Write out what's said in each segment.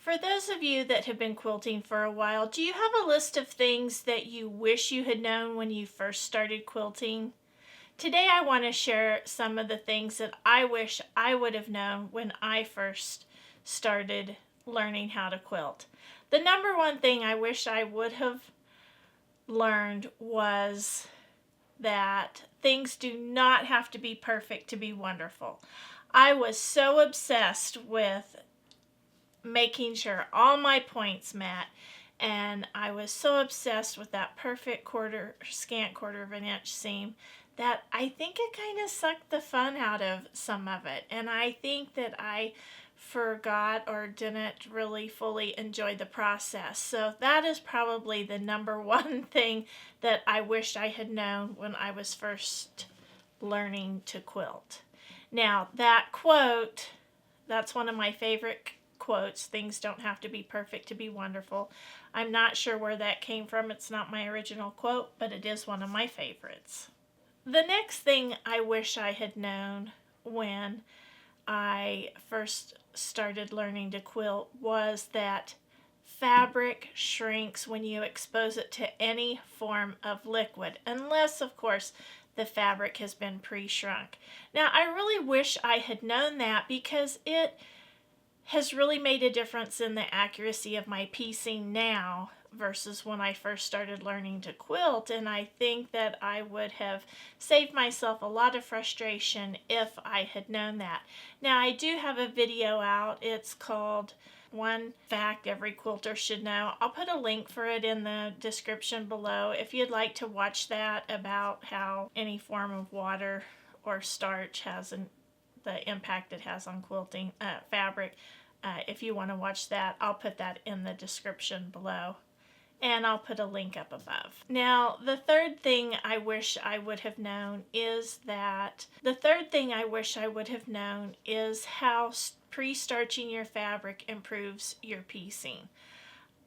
For those of you that have been quilting for a while, do you have a list of things that you wish you had known when you first started quilting? Today I want to share some of the things that I wish I would have known when I first started learning how to quilt. The number one thing I wish I would have learned was that things do not have to be perfect to be wonderful. I was so obsessed with making sure all my points met, and I was so obsessed with that perfect scant quarter of an inch seam that I think it kind of sucked the fun out of some of it, and I think that I forgot or didn't really fully enjoy the process. So that is probably the number one thing that I wish I had known when I was first learning to quilt. Now that quote, that's one of my favorite quotes. Things don't have to be perfect to be wonderful. I'm not sure where that came from. It's not my original quote, but it is one of my favorites. The next thing I wish I had known when I first started learning to quilt was that fabric shrinks when you expose it to any form of liquid, unless of course the fabric has been pre-shrunk. Now I really wish I had known that, because it has really made a difference in the accuracy of my piecing now versus when I first started learning to quilt, and I think that I would have saved myself a lot of frustration if I had known that. Now I do have a video out. It's called One Fact Every Quilter Should Know. I'll put a link for it in the description below if you'd like to watch that, about how any form of water or starch has the impact it has on quilting fabric. If you want to watch that, I'll put that in the description below, and I'll put a link up above. Now, the third thing I wish I would have known is how pre-starching your fabric improves your piecing.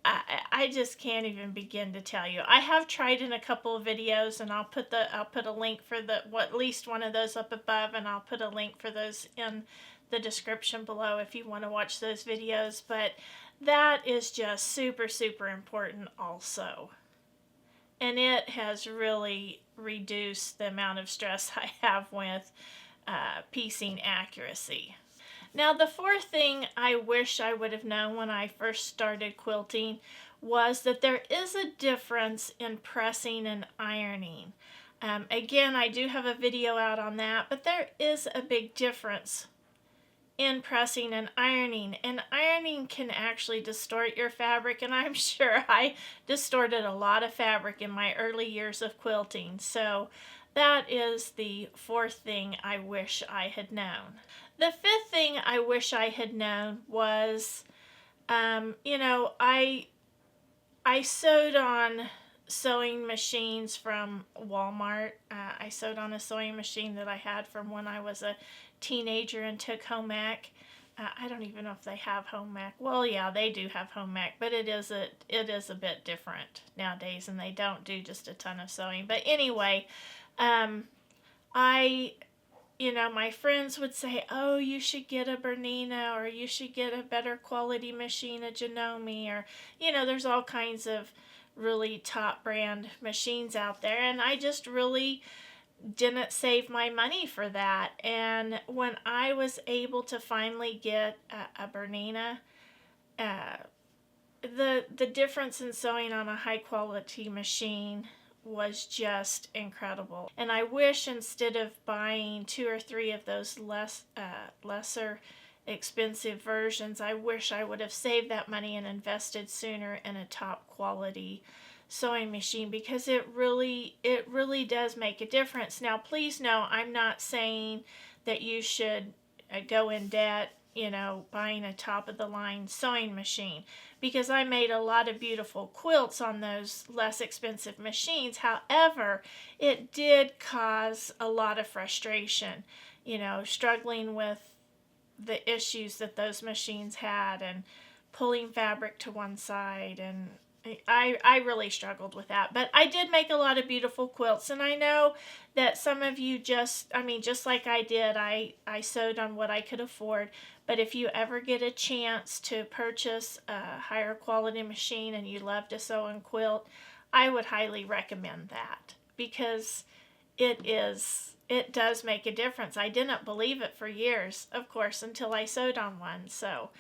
I just can't even begin to tell you. I have tried in a couple of videos, and I'll put a link for at least one of those up above, and I'll put a link for those in the description below if you want to watch those videos. But that is just super, super important also. And it has really reduced the amount of stress I have with piecing accuracy. Now, the fourth thing I wish I would have known when I first started quilting was that there is a difference in pressing and ironing. Again, I do have a video out on that, but there is a big difference in pressing and ironing can actually distort your fabric, and I'm sure I distorted a lot of fabric in my early years of quilting. So that is the fourth thing I wish I had known. The fifth thing I wish I had known was, I sewed on sewing machines from Walmart. I sewed on a sewing machine that I had from when I was a teenager and took home ec. I don't even know if they have home ec. Well, yeah, they do have home ec, but it is a bit different nowadays, and they don't do just a ton of sewing. But anyway, my friends would say, oh, you should get a Bernina, or you should get a better quality machine, a Janome, or, there's all kinds of really top brand machines out there, and I just really didn't save my money for that. And when I was able to finally get a Bernina, the difference in sewing on a high quality machine was just incredible. And I wish, instead of buying 2 or 3 of those lesser expensive versions, I wish I would have saved that money and invested sooner in a top quality sewing machine, because it really does make a difference. Now, please know, I'm not saying that you should go in debt, buying a top of the line sewing machine, because I made a lot of beautiful quilts on those less expensive machines. However, it did cause a lot of frustration, struggling with the issues that those machines had, and pulling fabric to one side, and I really struggled with that, but I did make a lot of beautiful quilts, and I know that some of you just like I did, I sewed on what I could afford. But if you ever get a chance to purchase a higher quality machine and you love to sew and quilt, I would highly recommend that, because it does make a difference. I didn't believe it for years, of course, until I sewed on one. So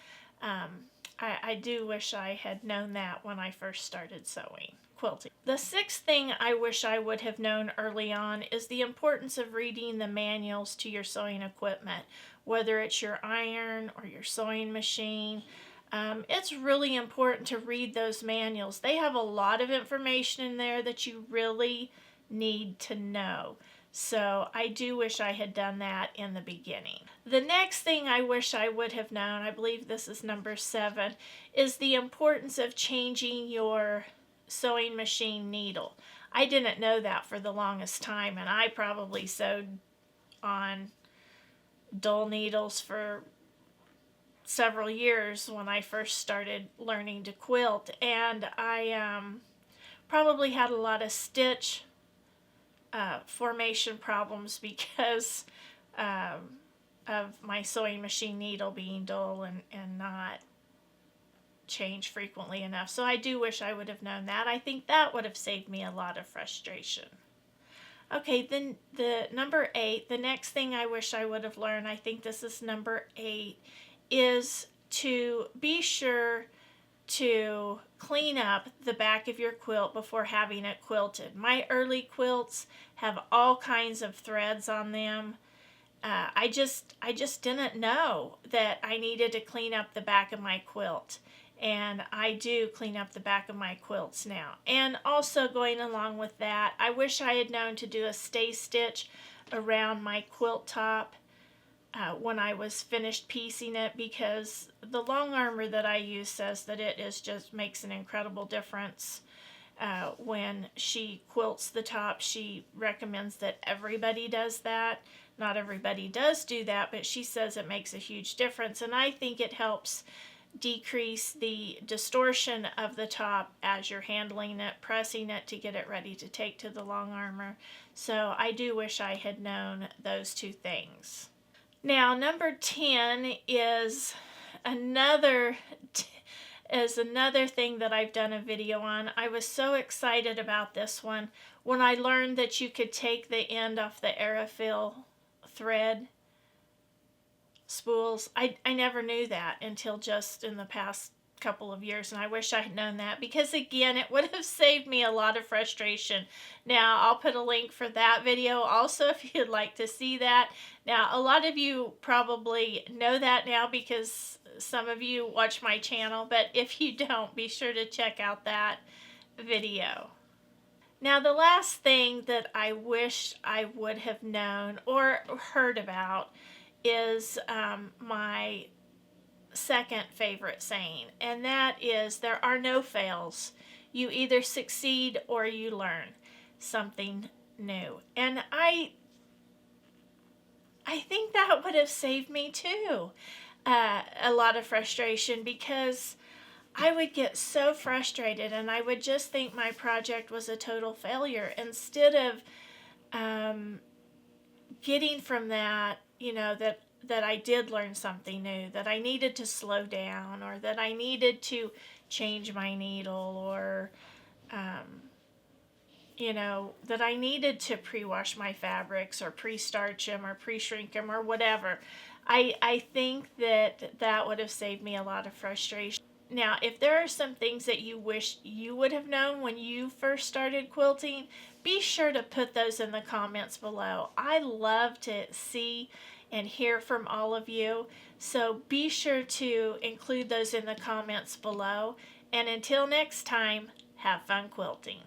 I do wish I had known that when I first started sewing, quilting. The sixth thing I wish I would have known early on is the importance of reading the manuals to your sewing equipment, whether it's your iron or your sewing machine. It's really important to read those manuals. They have a lot of information in there that you really need to know. So I do wish I had done that in the beginning. The next thing I wish I would have known, I believe this is number 7, is the importance of changing your sewing machine needle. I didn't know that for the longest time, and I probably sewed on dull needles for several years when I first started learning to quilt, and I probably had a lot of stitch formation problems because of my sewing machine needle being dull and not changed frequently enough. So I do wish I would have known that. I think that would have saved me a lot of frustration. Okay, then the number 8, the next thing I wish I would have learned, I think this is number 8, is to be sure to clean up the back of your quilt before having it quilted. My early quilts have all kinds of threads on them. I just didn't know that I needed to clean up the back of my quilt, and I do clean up the back of my quilts now. And also going along with that, I wish I had known to do a stay stitch around my quilt top when I was finished piecing it, because the long armor that I use says that it is just makes an incredible difference. When she quilts the top, she recommends that everybody does that. Not everybody does do that, but she says it makes a huge difference, and I think it helps decrease the distortion of the top as you're handling it, pressing it to get it ready to take to the long armor. So I do wish I had known those two things. Now, number 10 is another thing that I've done a video on. I was so excited about this one when I learned that you could take the end off the Aerofill thread spools. I never knew that until just in the past couple of years, and I wish I had known that, because again, it would have saved me a lot of frustration. Now, I'll put a link for that video also if you'd like to see that. Now, a lot of you probably know that now because some of you watch my channel, but if you don't, be sure to check out that video. Now, the last thing that I wish I would have known or heard about is my second favorite saying, and that is, there are no fails. You either succeed or you learn something new. And I think that would have saved me too a lot of frustration, because I would get so frustrated and I would just think my project was a total failure, instead of getting from that, that I did learn something new, that I needed to slow down, or that I needed to change my needle, or, that I needed to pre-wash my fabrics, or pre-starch them, or pre-shrink them, or whatever. I think that would have saved me a lot of frustration. Now, if there are some things that you wish you would have known when you first started quilting, be sure to put those in the comments below. I love to see and hear from all of you, so be sure to include those in the comments below. And until next time, have fun quilting.